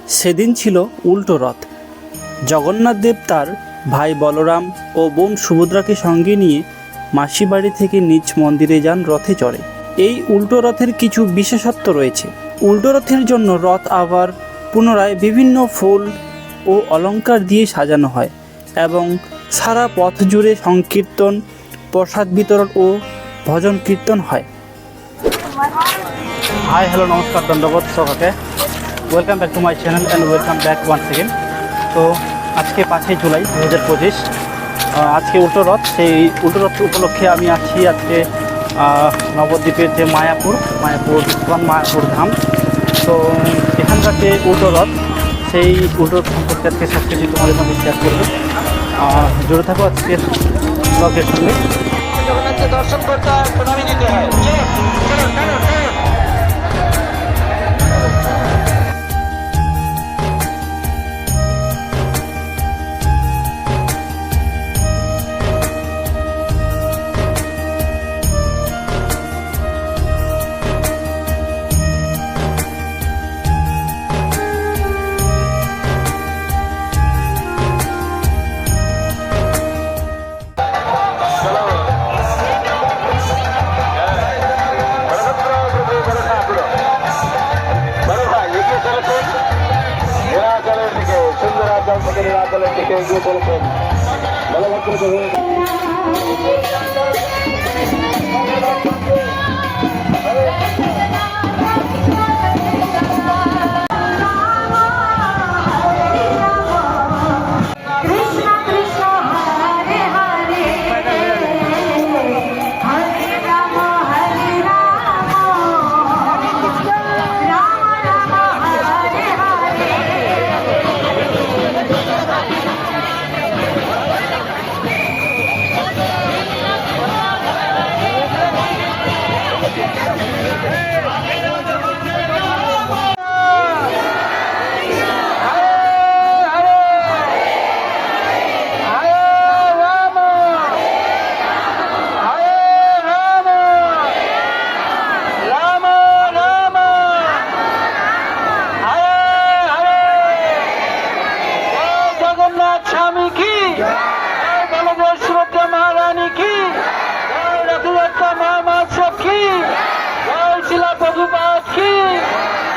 সেদিন ছিল উল্টো রথ। জগন্নাথ দেব তার ভাই বলরাম ও বোন সুভদ্রাকে সঙ্গে নিয়ে মাসি বাড়ি থেকে নিজ মন্দিরে যান রথে চড়ে। এই উল্টো রথের কিছু বিশেষত্ব রয়েছে। উল্টো রথের জন্য রথ আবার পুনরায় বিভিন্ন ফুল ও অলংকার দিয়ে সাজানো হয় এবং সারা পথ জুড়ে সংকীর্তন, প্রসাদ বিতরণ ও ভজন কীর্তন হয়। হাই হ্যালো নমস্কার, দণ্ডবোধ সবাইকে। Welcome back to my channel and welcome back once second. তো আজকে 5ই জুলাই 2025, আজকে উল্টো রথ। সেই উল্টো রথ উপলক্ষে আমি আছি আজকে নবদ্বীপের যে মায়াপুর ইস্কন মায়াপুর ধাম। তো এখানকার যে উল্টো রথ, সেই উল্টো রথ সম্পর্কে আজকে সব কিছু তোমাদের সঙ্গে শেয়ার করবো। জুড়ে থাকো আজকের ব্লগের সঙ্গে। জগন্নাথকে দর্শন করতে হয়, প্রণামী দিতে হয়। এগিয়ে চলেছেন বলভদ্র।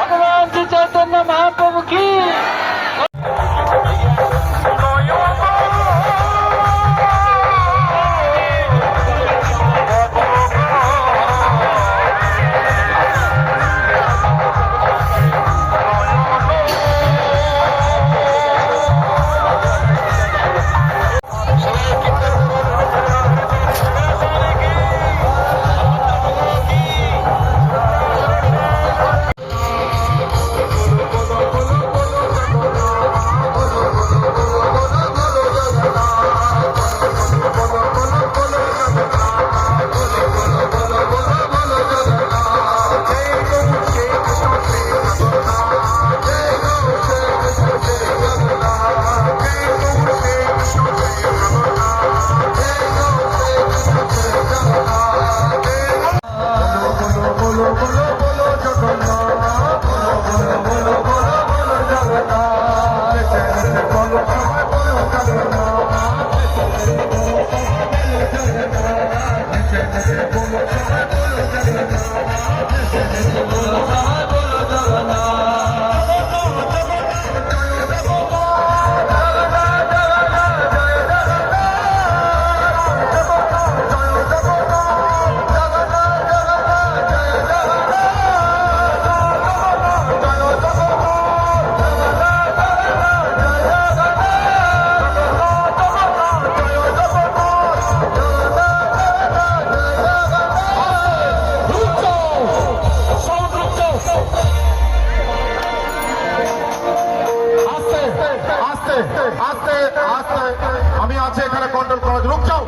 भगवान श्री चैतन्य महाप्रभु की। আস্তে আস্তে আমি আছে এখানে কন্ট্রোল করা। রুক যাও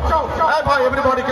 ভাই, এভরিবডি।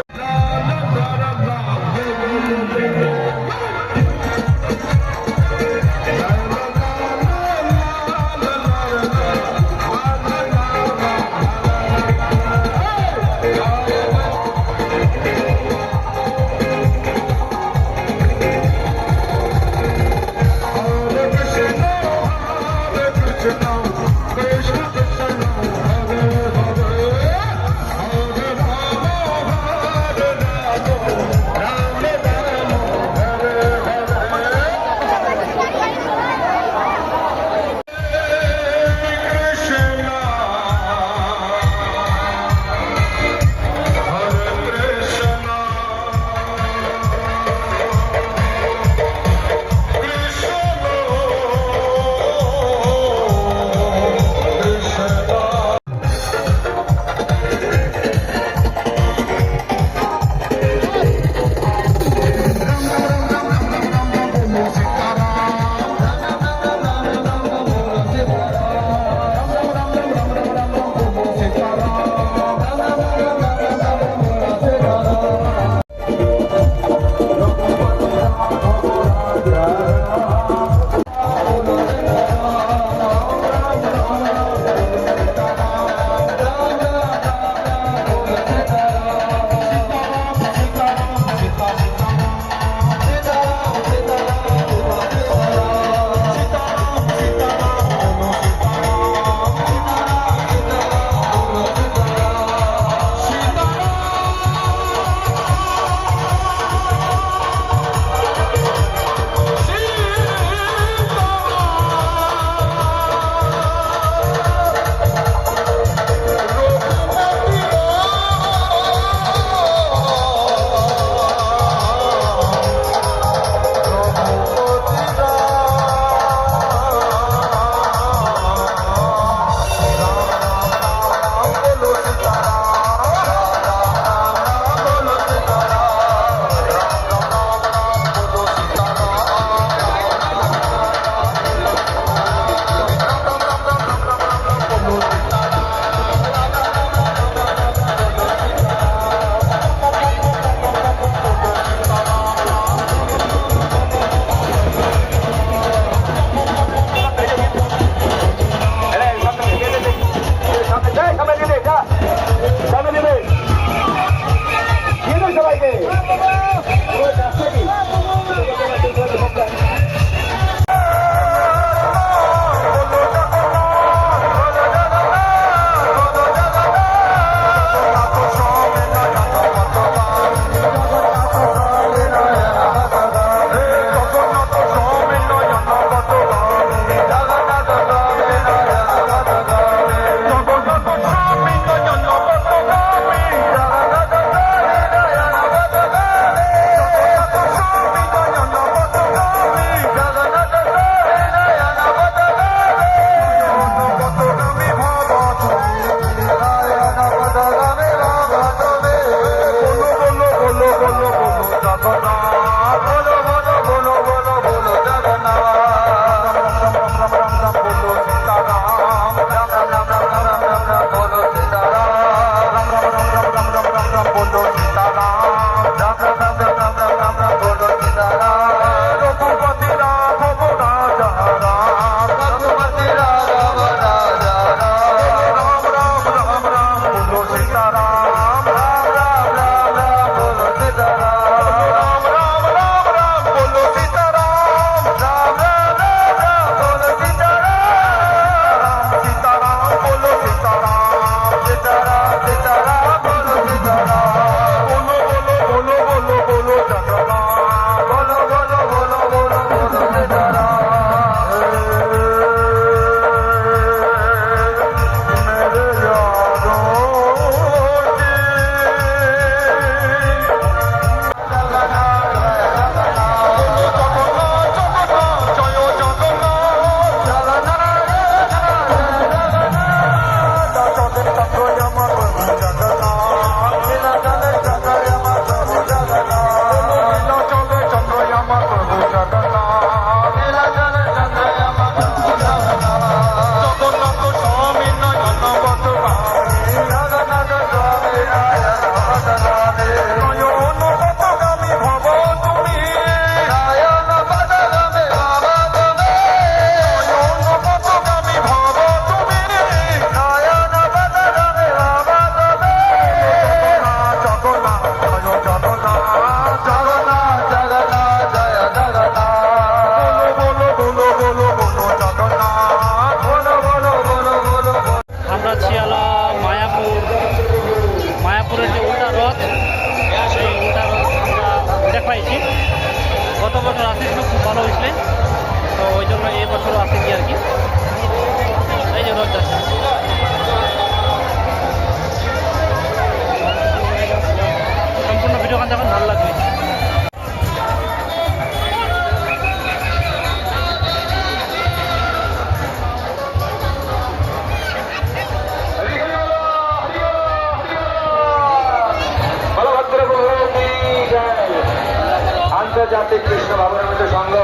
আন্তর্জাতিক কৃষ্ণ ভাবনামৃত সংঘ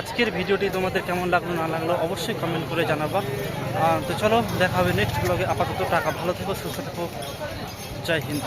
আজকের ভিডিওটি তোমাদের কেমন লাগলো না লাগলো অবশ্যই কমেন্ট করে জানাবা। তো চলো দেখা হবে নেক্সট ব্লগে। আপাতত টাকা ভালো থেকো, সুস্থ থেকো। জয় হিন্দ।